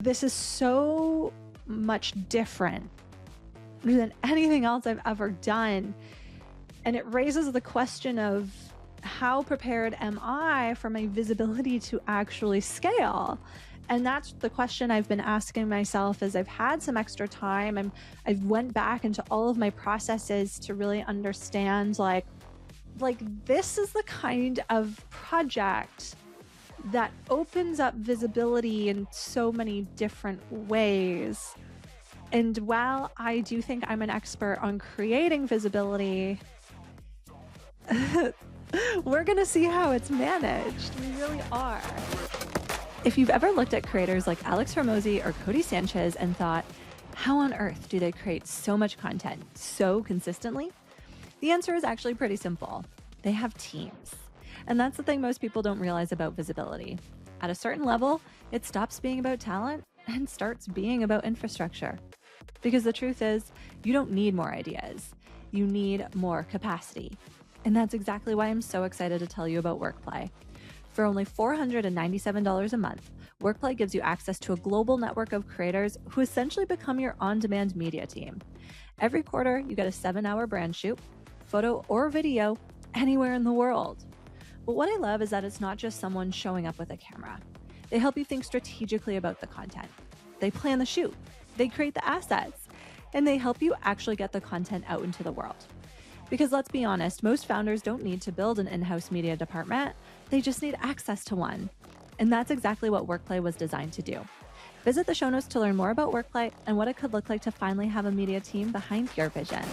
This is so much different than anything else I've ever done. And it raises the question of how prepared am I for my visibility to actually scale? And that's the question I've been asking myself as I've had some extra time. I've went back into all of my processes to really understand like this is the kind of project that opens up visibility in so many different ways. And while I do think I'm an expert on creating visibility, we're going to see how it's managed. We really are. If you've ever looked at creators like Alex Hormozi or Cody Sanchez and thought, how on earth do they create so much content so consistently? The answer is actually pretty simple. They have teams. And that's the thing most people don't realize about visibility. At a certain level, it stops being about talent and starts being about infrastructure. Because the truth is, you don't need more ideas. You need more capacity. And that's exactly why I'm so excited to tell you about Workplay. For only $497 a month, Workplay gives you access to a global network of creators who essentially become your on-demand media team. Every quarter, you get a 7-hour brand shoot, photo or video, anywhere in the world. But what I love is that it's not just someone showing up with a camera. They help you think strategically about the content. They plan the shoot, they create the assets, and they help you actually get the content out into the world. Because let's be honest, most founders don't need to build an in-house media department, they just need access to one. And that's exactly what Workplay was designed to do. Visit the show notes to learn more about Workplay and what it could look like to finally have a media team behind your vision.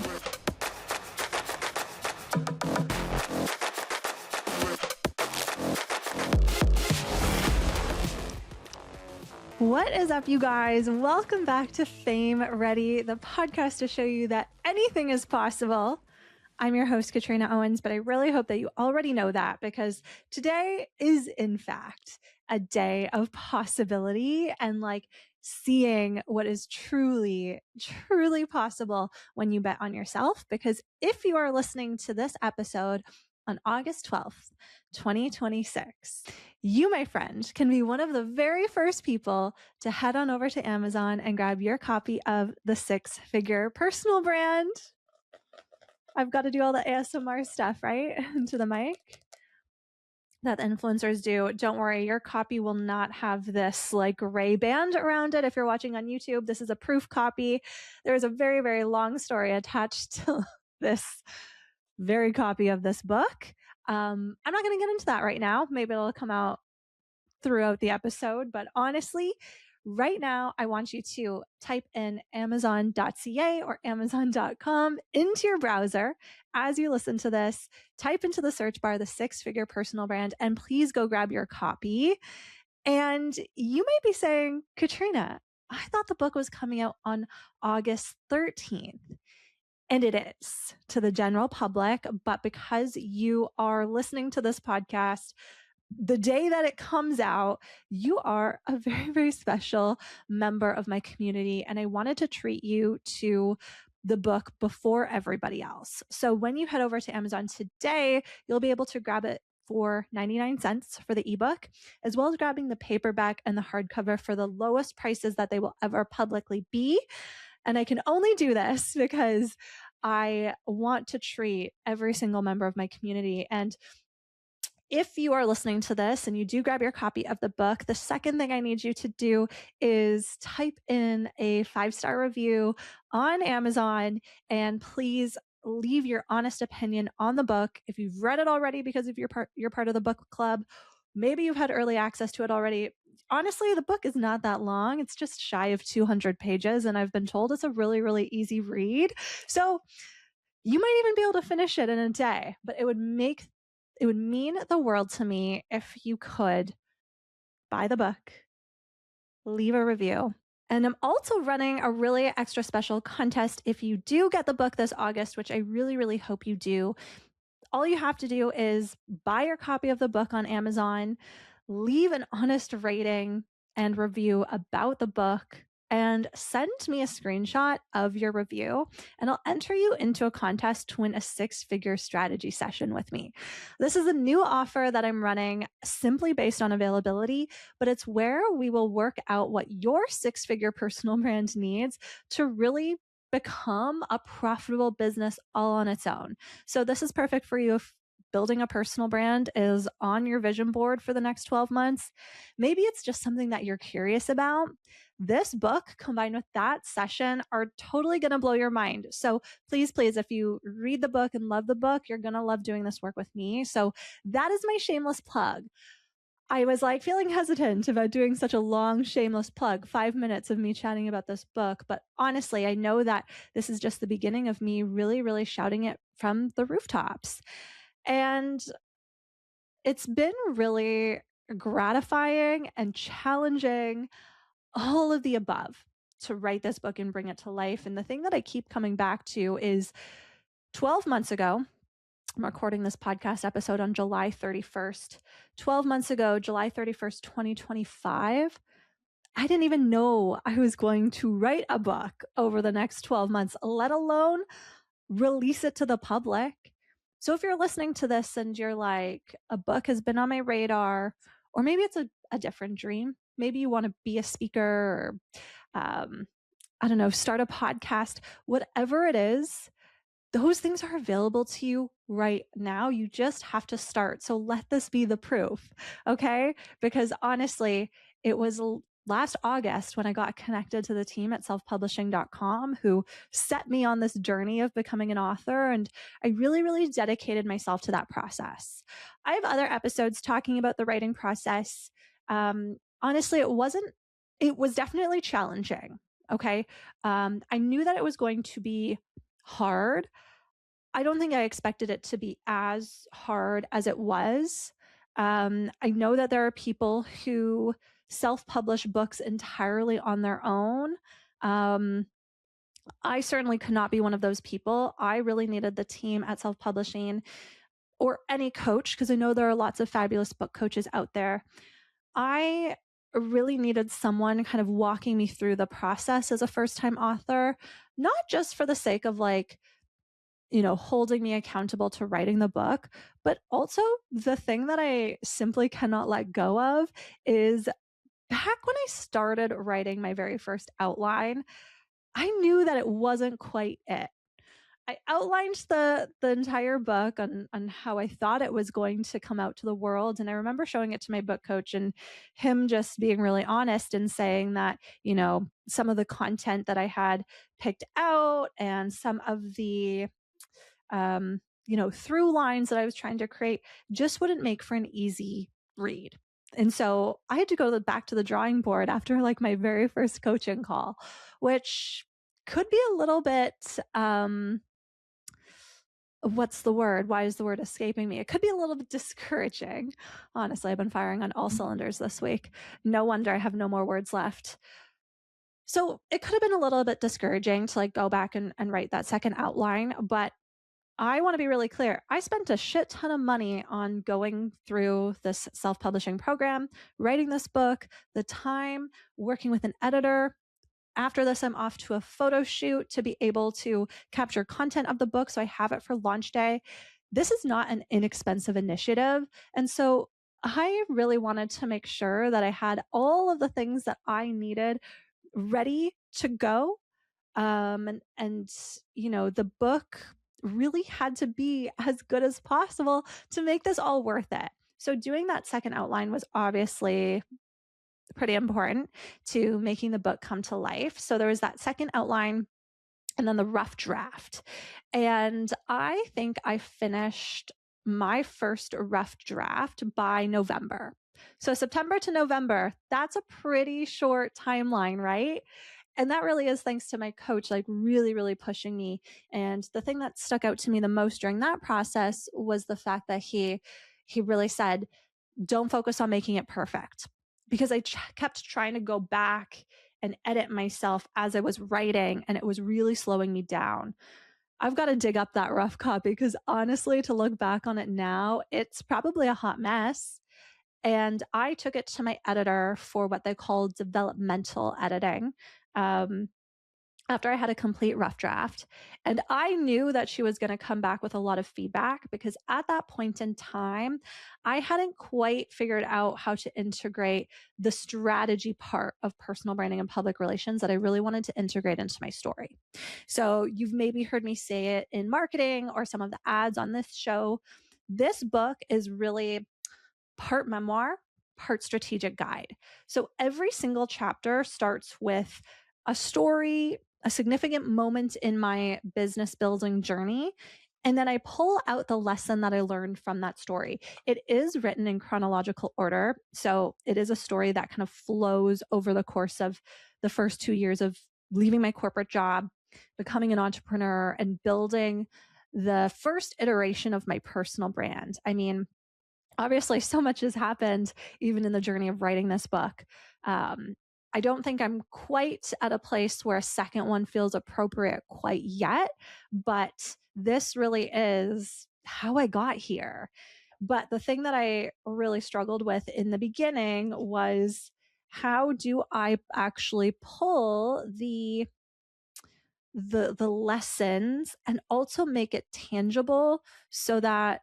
What is up, you guys? Welcome back to Fame Ready, the podcast to show you that anything is possible. I'm your host, Katrina Owens, but I really hope that you already know that because today is, in fact, a day of possibility and seeing what is truly, truly possible when you bet on yourself. Because if you are listening to this episode on August 12th, 2026, you, my friend, can be one of the very first people to head on over to Amazon and grab your copy of the 6-Figure Personal Brand. I've got to do all the ASMR stuff, right? To the mic that the influencers do. Don't worry, your copy will not have this gray band around it. If you're watching on YouTube, this is a proof copy. There is a very, very long story attached to this very copy of this book. I'm not going to get into that right now. Maybe it'll come out throughout the episode, but honestly, right now, I want you to type in amazon.ca or amazon.com into your browser as you listen to this. Type into the search bar the 6-Figure Personal Brand, and please go grab your copy. And you might be saying, Katrina, I thought the book was coming out on August 13th. And it is to the general public, but because you are listening to this podcast the day that it comes out, you are a very, very special member of my community. And I wanted to treat you to the book before everybody else. So when you head over to Amazon today, you'll be able to grab it for 99 cents for the ebook, as well as grabbing the paperback and the hardcover for the lowest prices that they will ever publicly be. And I can only do this because I want to treat every single member of my community. And if you are listening to this and you do grab your copy of the book, the second thing I need you to do is type in a 5-star review on Amazon, and please leave your honest opinion on the book. If you've read it already because of you're part of the book club, maybe you've had early access to it already. Honestly, the book is not that long. It's just shy of 200 pages, and I've been told it's a really, really easy read. So you might even be able to finish it in a day, but it would mean the world to me if you could buy the book, leave a review. And I'm also running a really extra special contest if you do get the book this August, which I really, really hope you do. All you have to do is buy your copy of the book on Amazon, leave an honest rating and review about the book and send me a screenshot of your review, and I'll enter you into a contest to win a 6-figure strategy session with me. This is a new offer that I'm running simply based on availability, but it's where we will work out what your 6-figure personal brand needs to really become a profitable business all on its own. So this is perfect for you if building a personal brand is on your vision board for the next 12 months. Maybe it's just something that you're curious about. This book combined with that session are totally going to blow your mind. So please, if you read the book and love the book, you're going to love doing this work with me. So that is my shameless plug. I was like feeling hesitant about doing such a long, shameless plug, 5 minutes of me chatting about this book. But honestly, I know that this is just the beginning of me really, really shouting it from the rooftops. And it's been really gratifying and challenging, all of the above, to write this book and bring it to life. And the thing that I keep coming back to is 12 months ago, I'm recording this podcast episode on July 31st. 12 months ago, July 31st, 2025, I didn't even know I was going to write a book over the next 12 months, let alone release it to the public. So if you're listening to this and you're like, a book has been on my radar, or maybe it's a different dream, maybe you want to be a speaker, or I don't know, start a podcast, whatever it is, those things are available to you right now. You just have to start. So let this be the proof, okay? Because honestly, it was last August when I got connected to the team at selfpublishing.com who set me on this journey of becoming an author. And I really, really dedicated myself to that process. I have other episodes talking about the writing process. Honestly, it was definitely challenging. Okay. I knew that it was going to be hard. I don't think I expected it to be as hard as it was. I know that there are people who self-publish books entirely on their own. I certainly could not be one of those people. I really needed the team at self-publishing, or any coach, because I know there are lots of fabulous book coaches out there. I really needed someone kind of walking me through the process as a first-time author, not just for the sake of holding me accountable to writing the book, but also the thing that I simply cannot let go of is, back when I started writing my very first outline, I knew that it wasn't quite it. I outlined the entire book on how I thought it was going to come out to the world. And I remember showing it to my book coach and him just being really honest and saying that, some of the content that I had picked out and some of the through lines that I was trying to create just wouldn't make for an easy read. And so I had to go back to the drawing board after my very first coaching call, which could be a little bit, what's the word? Why is the word escaping me? It could be a little bit discouraging. Honestly, I've been firing on all cylinders this week. No wonder I have no more words left. So it could have been a little bit discouraging to go back and write that second outline, but I want to be really clear. I spent a shit ton of money on going through this self-publishing program, writing this book, the time, working with an editor. After this, I'm off to a photo shoot to be able to capture content of the book so I have it for launch day. This is not an inexpensive initiative. And so I really wanted to make sure that I had all of the things that I needed ready to go. And the book really had to be as good as possible to make this all worth it. So doing that second outline was obviously pretty important to making the book come to life. So there was that second outline and then the rough draft. And I think I finished my first rough draft by November. So September to November, that's a pretty short timeline, right? And that really is thanks to my coach, really, really pushing me. And the thing that stuck out to me the most during that process was the fact that he really said, don't focus on making it perfect. Because I kept trying to go back and edit myself as I was writing, and it was really slowing me down. I've got to dig up that rough copy because honestly, to look back on it now, it's probably a hot mess. And I took it to my editor for what they call developmental editing. Um, after I had a complete rough draft. And I knew that she was going to come back with a lot of feedback because at that point in time, I hadn't quite figured out how to integrate the strategy part of personal branding and public relations that I really wanted to integrate into my story. So you've maybe heard me say it in marketing or some of the ads on this show. This book is really part memoir, part strategic guide. So every single chapter starts with a story, a significant moment in my business building journey. And then I pull out the lesson that I learned from that story. It is written in chronological order. So it is a story that kind of flows over the course of the first 2 years of leaving my corporate job, becoming an entrepreneur, and building the first iteration of my personal brand. I mean, obviously, so much has happened even in the journey of writing this book. I don't think I'm quite at a place where a second one feels appropriate quite yet, but this really is how I got here. But the thing that I really struggled with in the beginning was, how do I actually pull the lessons and also make it tangible so that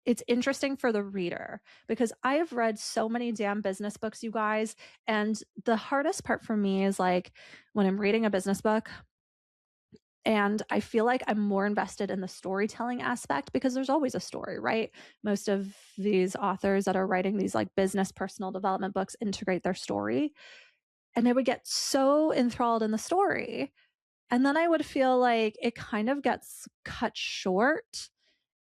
it's interesting for the reader? Because I have read so many damn business books, you guys. And the hardest part for me is like when I'm reading a business book and I feel like I'm more invested in the storytelling aspect because there's always a story, right? Most of these authors that are writing these like business personal development books integrate their story. And I would get so enthralled in the story. And then I would feel like it kind of gets cut short,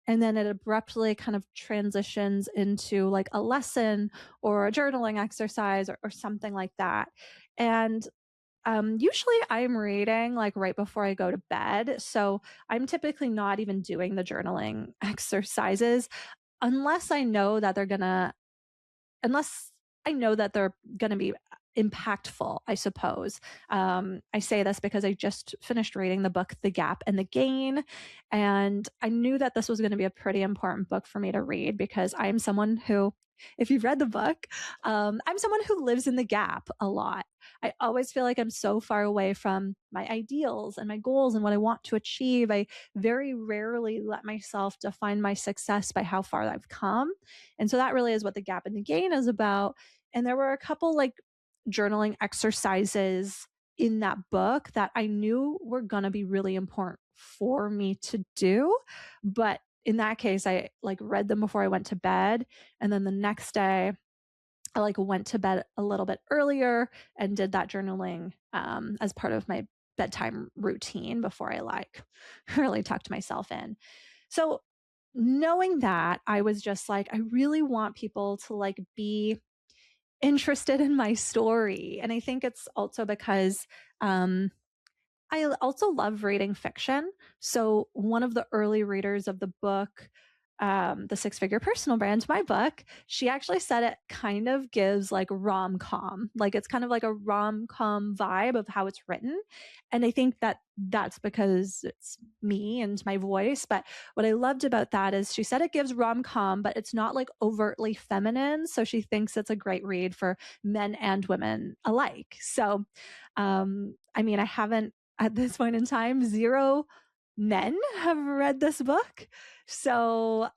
and then it abruptly kind of transitions into like a lesson or a journaling exercise or something like that. And usually I'm reading like right before I go to bed. So I'm typically not even doing the journaling exercises unless I know that unless I know that they're going to be impactful, I suppose. I say this because I just finished reading the book, The Gap and the Gain. And I knew that this was going to be a pretty important book for me to read because I'm someone who, if you've read the book, I'm someone who lives in the gap a lot. I always feel like I'm so far away from my ideals and my goals and what I want to achieve. I very rarely let myself define my success by how far I've come. And so that really is what The Gap and the Gain is about. And there were a couple like journaling exercises in that book that I knew were going to be really important for me to do. But in that case, I like read them before I went to bed. And then the next day, I like went to bed a little bit earlier and did that journaling as part of my bedtime routine before I like really tucked myself in. So knowing that, I was just like, I really want people to like be interested in my story. And I think it's also because I also love reading fiction. So one of the early readers of the book, The Six Figure Personal Brand, my book, she actually said it kind of gives like rom-com. Like it's kind of like a rom-com vibe of how it's written. And I think that that's because it's me and my voice. But what I loved about that is she said it gives rom-com, but it's not like overtly feminine. So she thinks it's a great read for men and women alike. So, I mean, I haven't at this point in time, 0 men have read this book. So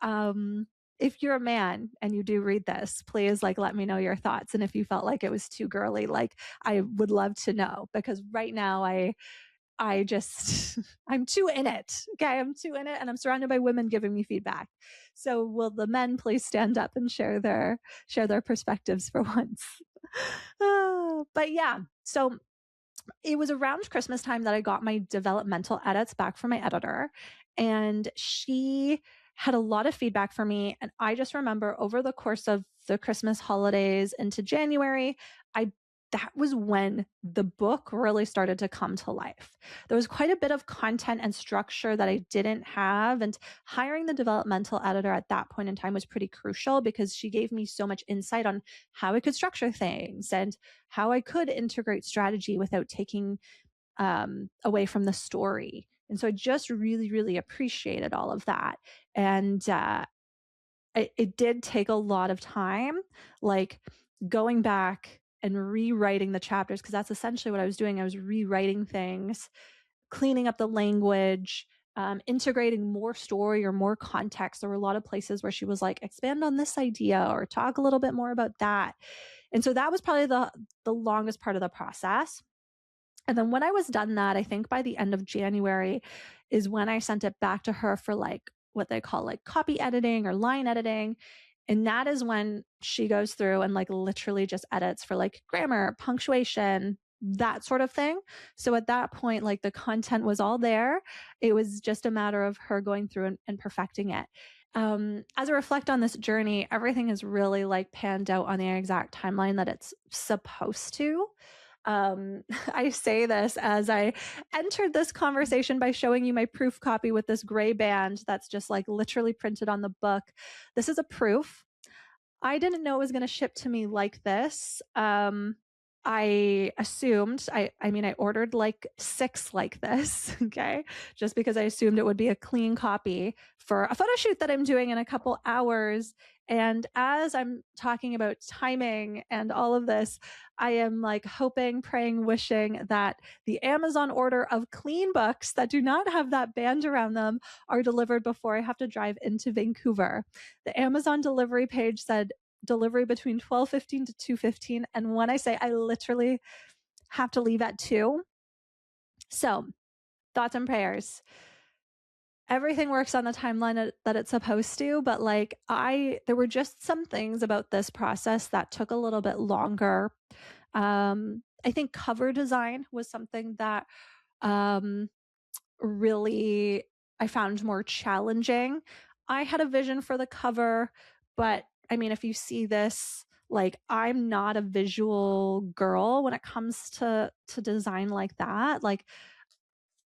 if you're a man and you do read this, please like let me know your thoughts. And if you felt like it was too girly, like I would love to know, because right now I just I'm too in it. Okay, I'm too in it, and I'm surrounded by women giving me feedback. So will the men please stand up and share their perspectives for once? But yeah, so it was around Christmas time that I got my developmental edits back from my editor, and she had a lot of feedback for me. And I just remember over the course of the Christmas holidays into January, that was when the book really started to come to life. There was quite a bit of content and structure that I didn't have. And hiring the developmental editor at that point in time was pretty crucial because she gave me so much insight on how I could structure things and how I could integrate strategy without taking away from the story. And so I just really, really appreciated all of that. And it did take a lot of time, like going back and rewriting the chapters, because that's essentially what I was doing. I was rewriting things, cleaning up the language, integrating more story or more context. There were a lot of places where she was like, expand on this idea or talk a little bit more about that. And so that was probably the longest part of the process. And then when I was done that, I think by the end of January is when I sent it back to her for like what they call like copy editing or line editing. And that is when she goes through and like literally just edits for like grammar, punctuation, that sort of thing. So at that point, like the content was all there. It was just a matter of her going through and perfecting it. As I reflect on this journey, everything is really like panned out on the exact timeline that it's supposed to. I say this as I entered this conversation by showing you my proof copy with this gray band that's just like literally printed on the book. This is a proof. I didn't know it was going to ship to me like this. I assumed, I ordered like 6 like this, okay? Just because I assumed it would be a clean copy for a photo shoot that I'm doing in a couple hours. And as I'm talking about timing and all of this, I am like hoping, praying, wishing that the Amazon order of clean books that do not have that band around them are delivered before I have to drive into Vancouver. The Amazon delivery page said delivery between 12:15 to 2:15. And when I say I literally have to leave at 2. So thoughts and prayers. Everything works on the timeline that it's supposed to, but like there were just some things about this process that took a little bit longer. I think cover design was something that really I found more challenging. I had a vision for the cover, but I mean, if you see this, like I'm not a visual girl when it comes to design like that. Like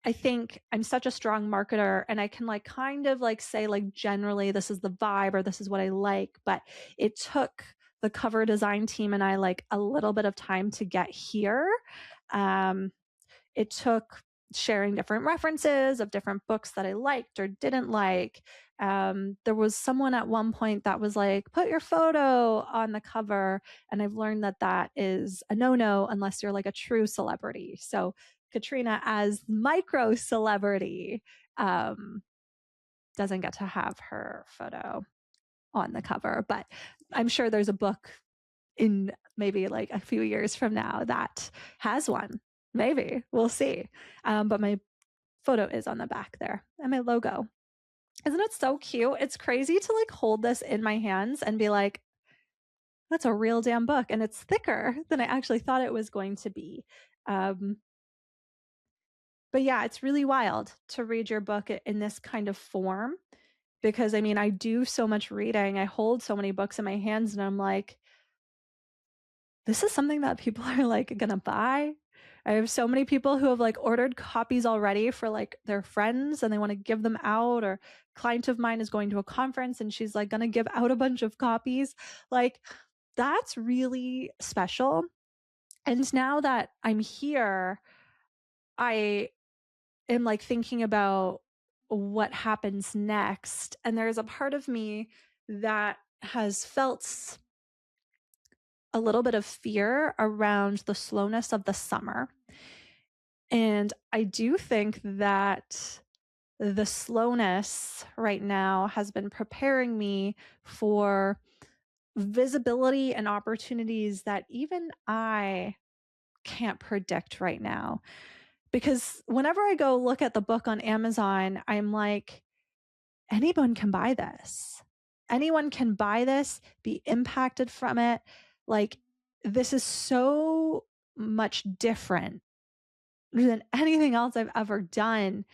I think I'm such a strong marketer and I can like kind of like say like generally this is the vibe or this is what I like, but it took the cover design team and I like a little bit of time to get here. It took sharing different references of different books that I liked or didn't like. There was someone at one point that was like, put your photo on the cover. And I've learned that that is a no-no unless you're like a true celebrity. So Katrina as micro celebrity doesn't get to have her photo on the cover, but I'm sure there's a book in maybe like a few years from now that has one. Maybe we'll see. But my photo is on the back there and my logo. Isn't it so cute? It's crazy to like hold this in my hands and be like, that's a real damn book. And it's thicker than I actually thought it was going to be. But yeah, it's really wild to read your book in this kind of form because I mean, I do so much reading. I hold so many books in my hands and I'm like, this is something that people are like gonna buy. I have so many people who have like ordered copies already for like their friends and they want to give them out, or a client of mine is going to a conference and she's like gonna give out a bunch of copies. Like that's really special. And now that I'm here, I am like thinking about what happens next. And there's a part of me that has felt a little bit of fear around the slowness of the summer. And I do think that the slowness right now has been preparing me for visibility and opportunities that even I can't predict right now. Because whenever I go look at the book on Amazon, I'm like, anyone can buy this. Anyone can buy this, be impacted from it. Like, this is so much different than anything else I've ever done.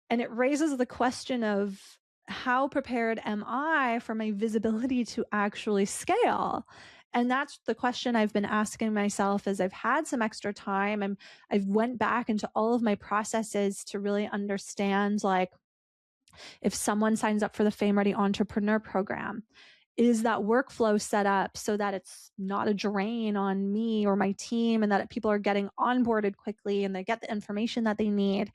And it raises the question of how prepared am I for my visibility to actually scale? And that's the question I've been asking myself as I've had some extra time and I've went back into all of my processes to really understand, like, if someone signs up for the Fame Ready Entrepreneur Program, is that workflow set up so that it's not a drain on me or my team and that people are getting onboarded quickly and they get the information that they need?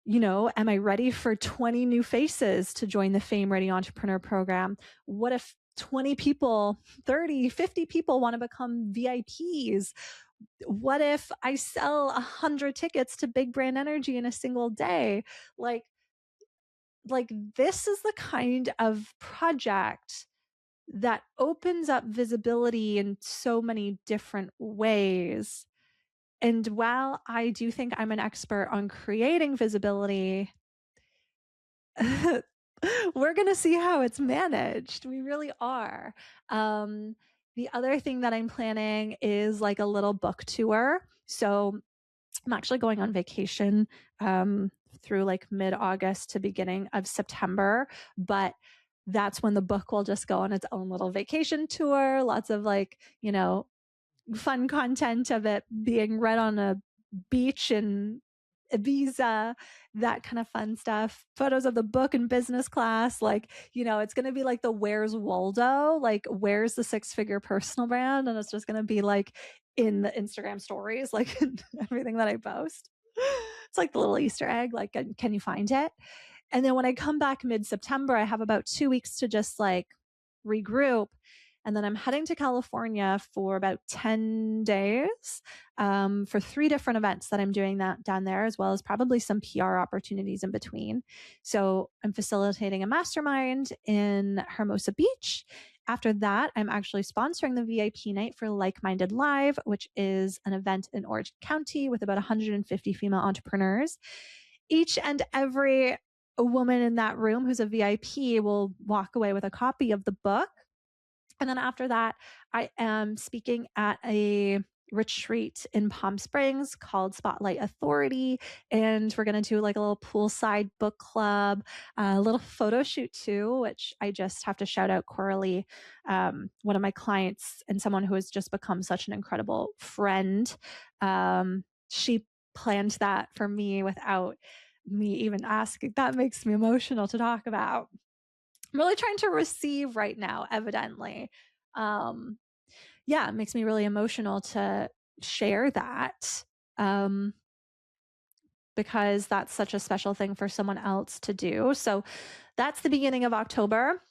Am I ready for 20 new faces to join the Fame Ready Entrepreneur Program? What if 20 people, 30, 50 people want to become VIPs? What if I sell 100 tickets to Big Brand Energy in a single day? Like this is the kind of project that opens up visibility in so many different ways. And while I do think I'm an expert on creating visibility, we're going to see how it's managed. We really are. The other thing that I'm planning is like a little book tour. So I'm actually going on vacation through like mid-August to beginning of September, but that's when the book will just go on its own little vacation tour. Lots of like, fun content of it being read on a beach in Ibiza, that kind of fun stuff. Photos of the book in business class. Like, it's going to be like the Where's Waldo, like where's the six-figure personal brand? And it's just going to be like in the Instagram stories, like everything that I post. It's like the little Easter egg, like, can you find it? And then when I come back mid-September, I have about 2 weeks to just like regroup. And then I'm heading to California for about 10 days for 3 different events that I'm doing that down there, as well as probably some PR opportunities in between. So I'm facilitating a mastermind in Hermosa Beach. After that, I'm actually sponsoring the VIP night for Like Minded Live, which is an event in Orange County with about 150 female entrepreneurs. Each and every woman in that room who's a VIP will walk away with a copy of the book. And then after that, I am speaking at a retreat in Palm Springs called Spotlight Authority. And we're going to do like a little poolside book club, a little photo shoot too, which I just have to shout out Coralie, one of my clients and someone who has just become such an incredible friend. She planned that for me without me even asking. That makes me emotional to talk about. I'm really trying to receive right now, evidently. It makes me really emotional to share that because that's such a special thing for someone else to do. So that's the beginning of October.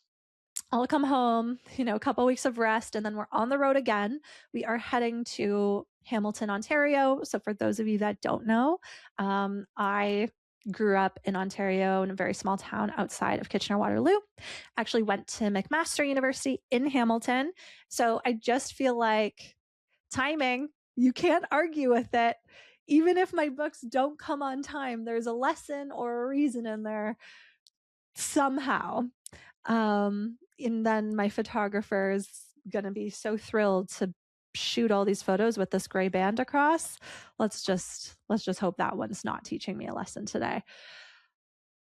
I'll come home, a couple weeks of rest, and then we're on the road again. We are heading to Hamilton, Ontario. So for those of you that don't know, I grew up in Ontario in a very small town outside of Kitchener-Waterloo. Actually went to McMaster University in Hamilton. So I just feel like timing, you can't argue with it. Even if my books don't come on time, there's a lesson or a reason in there somehow. And then my photographer is going to be so thrilled to shoot all these photos with this gray band across. Let's just hope that one's not teaching me a lesson today.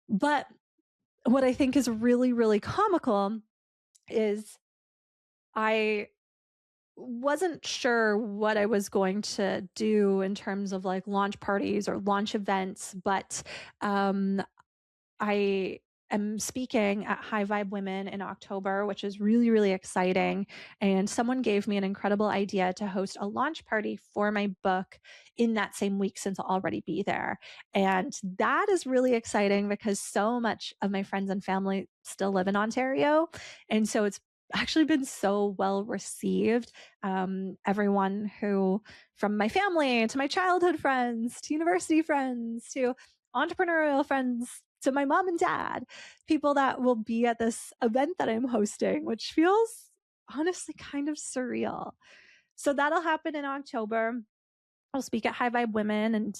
But what I think is really, really comical is I wasn't sure what I was going to do in terms of like launch parties or launch events, but I am speaking at High Vibe Women in October, which is really, really exciting. And someone gave me an incredible idea to host a launch party for my book in that same week, since I'll already be there. And that is really exciting because so much of my friends and family still live in Ontario. And so it's actually been so well received. Everyone who, from my family to my childhood friends to university friends to entrepreneurial friends to my mom and dad, people that will be at this event that I'm hosting, which feels honestly kind of surreal. So that'll happen in October. I'll speak at High Vibe Women, and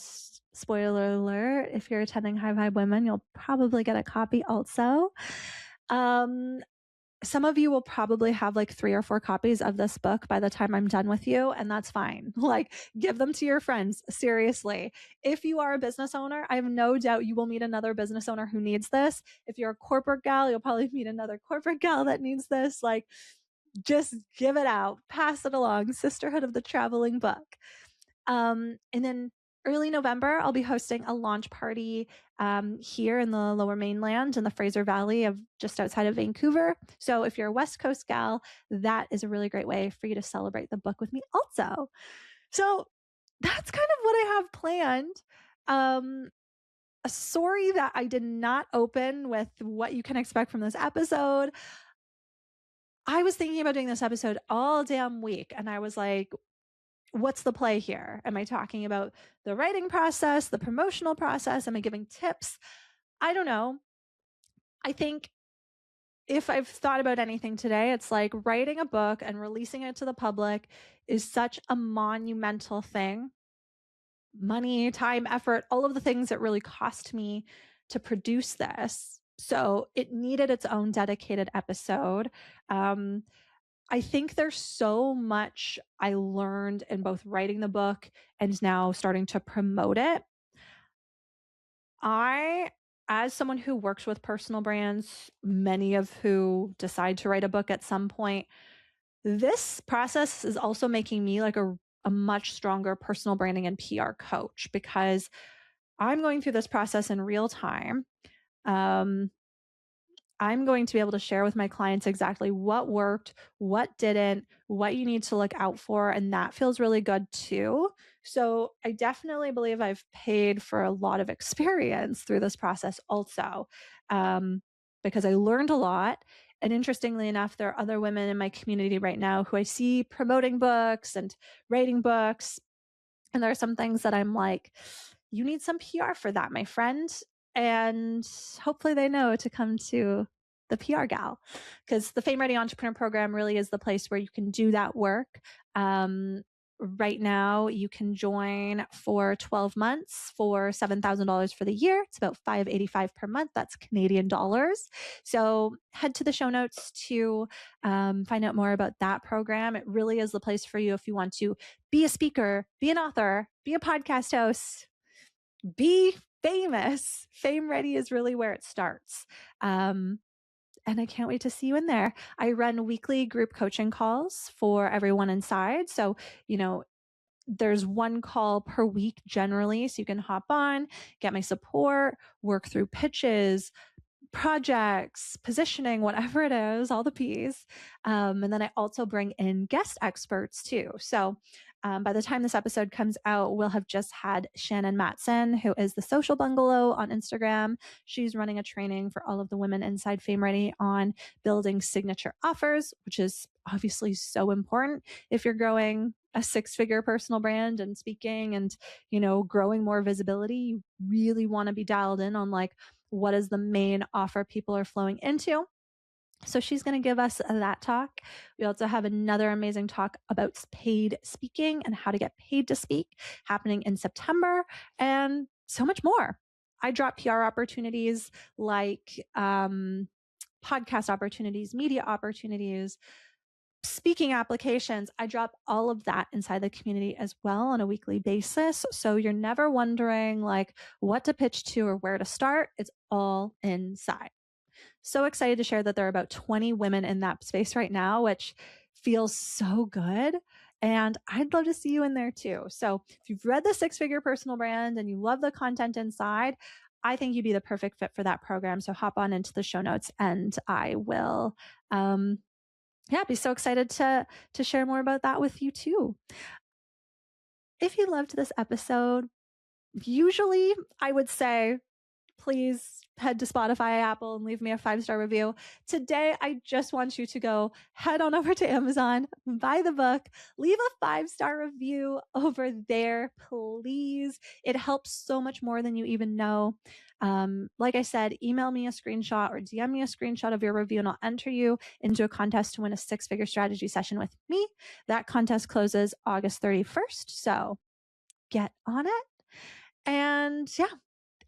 spoiler alert, if you're attending High Vibe Women, you'll probably get a copy also. Some of you will probably have like 3 or 4 copies of this book by the time I'm done with you, and that's fine. Like, give them to your friends. Seriously. If you are a business owner, I have no doubt you will meet another business owner who needs this. If you're a corporate gal, you'll probably meet another corporate gal that needs this. Like, just give it out, pass it along. Sisterhood of the Traveling Book. And then early November, I'll be hosting a launch party here in the Lower Mainland in the Fraser Valley of just outside of Vancouver. So if you're a West Coast gal, that is a really great way for you to celebrate the book with me also. So that's kind of what I have planned. Sorry that I did not open with what you can expect from this episode. I was thinking about doing this episode all damn week, and I was like, what's the play here? Am I talking about the writing process, the promotional process? Am I giving tips? I don't know. I think if I've thought about anything today, it's like writing a book and releasing it to the public is such a monumental thing. Money, time, effort, all of the things that really cost me to produce this. So it needed its own dedicated episode. I think there's so much I learned in both writing the book and now starting to promote it. As someone who works with personal brands, many of who decide to write a book at some point, this process is also making me like a much stronger personal branding and PR coach, because I'm going through this process in real time. I'm going to be able to share with my clients exactly what worked, what didn't, what you need to look out for. And that feels really good too. So I definitely believe I've paid for a lot of experience through this process also, because I learned a lot. And interestingly enough, there are other women in my community right now who I see promoting books and writing books. And there are some things that I'm like, you need some PR for that, my friend. And hopefully they know to come to the PR gal, because the Fame Ready Entrepreneur Program really is the place where you can do that work. Right now, you can join for 12 months for $7,000 for the year. It's about $585 per month. That's Canadian dollars. So head to the show notes to find out more about that program. It really is the place for you if you want to be a speaker, be an author, be a podcast host, be famous. Fame Ready is really where it starts. And I can't wait to see you in there. I run weekly group coaching calls for everyone inside. So, there's one call per week generally. So you can hop on, get my support, work through pitches, projects, positioning, whatever it is, all the P's. And then I also bring in guest experts too. So by the time this episode comes out, we'll have just had Shannon Matson, who is the Social Bungalow on Instagram. She's running a training for all of the women inside Fame Ready on building signature offers, which is obviously so important if you're growing a 6-figure personal brand and speaking and, growing more visibility. You really want to be dialed in on like, what is the main offer people are flowing into? So she's going to give us that talk. We also have another amazing talk about paid speaking and how to get paid to speak happening in September, and so much more. I drop PR opportunities like podcast opportunities, media opportunities, speaking applications. I drop all of that inside the community as well on a weekly basis. So you're never wondering like what to pitch to or where to start. It's all inside. So excited to share that there are about 20 women in that space right now, which feels so good. And I'd love to see you in there too. So if you've read the 6-Figure Personal Brand and you love the content inside, I think you'd be the perfect fit for that program. So hop on into the show notes and I will, be so excited to share more about that with you too. If you loved this episode, usually I would say, please head to Spotify, Apple, and leave me a 5-star review. Today, I just want you to go head on over to Amazon, buy the book, leave a 5-star review over there, please. It helps so much more than you even know. Like I said, email me a screenshot or DM me a screenshot of your review, and I'll enter you into a contest to win a 6-figure strategy session with me. That contest closes August 31st, so get on it. And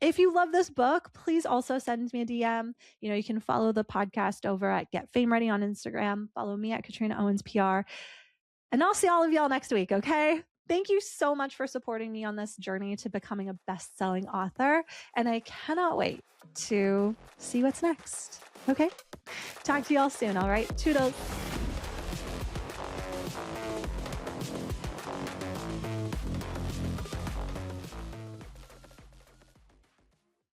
if you love this book, please also send me a DM. You can follow the podcast over at Get Fame Ready on Instagram. Follow me at Katrina Owens PR. And I'll see all of y'all next week, okay? Thank you so much for supporting me on this journey to becoming a best-selling author. And I cannot wait to see what's next, okay? Talk to y'all soon, all right? Toodles.